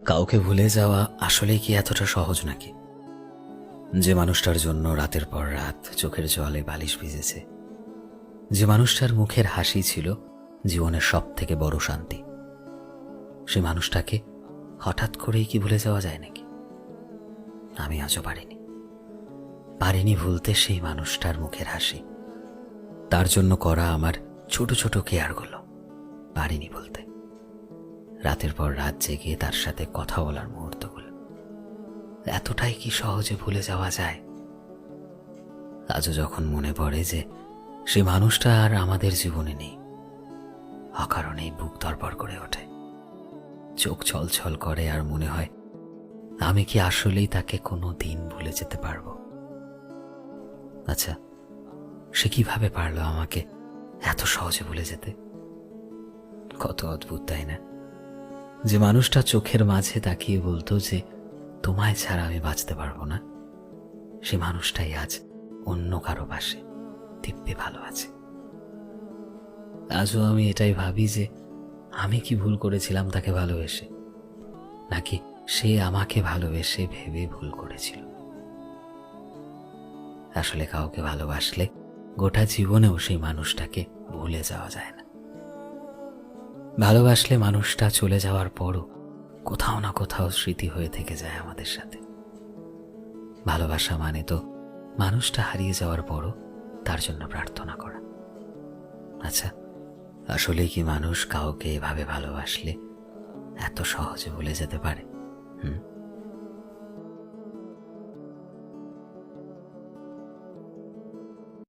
কাউকে ভুলে যাওয়া আসলেই কি এতটা সহজ নাকি? যে মানুষটার জন্য রাতের পর রাত চোখের জলে বালিশ ভিজেছে, যে মানুষটার মুখের হাসি ছিল জীবনের সব থেকে বড় শান্তি, সে মানুষটাকে হঠাৎ করেই কি ভুলে যাওয়া যায় নাকি? আমি আজও পারিনি ভুলতে সেই মানুষটার মুখের হাসি, তার জন্য করা আমার ছোট ছোট কেয়ারগুলো পারিনি বলতে। রাতের পর রাত জেগে তার সাথে কথা বলার মুহূর্তগুলো এতটাই কি সহজে ভুলে যাওয়া যায়? আজও যখন মনে পড়ে যে সে মানুষটা আর আমাদের জীবনে নেই, অকারণেই বুক ধড়ফড় করে ওঠে, চোখ ছলছল করে, আর মনে হয় আমি কি আসলেই তাকে কোনো দিন ভুলে যেতে পারবো? আচ্ছা, সে কিভাবে পারলো আমাকে এত সহজে ভুলে যেতে? কত অদ্ভুত, তাই না? যে মানুষটা চোখের মাঝে তাকিয়ে বলতো যে তোমায় ছাড়া আমি বাঁচতে পারবো না, সে মানুষটাই আজ অন্য কারো পাশে দিব্যি ভালো আছে। আজও আমি এটাই ভাবি যে আমি কি ভুল করেছিলাম তাকে ভালোবেসে, নাকি সে আমাকে ভালোবেসে ভেবে ভুল করেছিল? আসলে কাউকে ভালোবাসলে গোটা জীবনেও সেই মানুষটাকে ভুলে যাওয়া যায় না। ভালোবাসলে মানুষটা চলে যাওয়ার পরও কোথাও না কোথাও স্মৃতি হয়ে থেকে যায় আমাদের সাথে। ভালোবাসা মানে তো মানুষটা হারিয়ে যাওয়ার পরও তার জন্য প্রার্থনা করা। আচ্ছা, আসলে কি মানুষ কাউকে এভাবে ভালোবাসলে এত সহজে ভুলে যেতে পারে?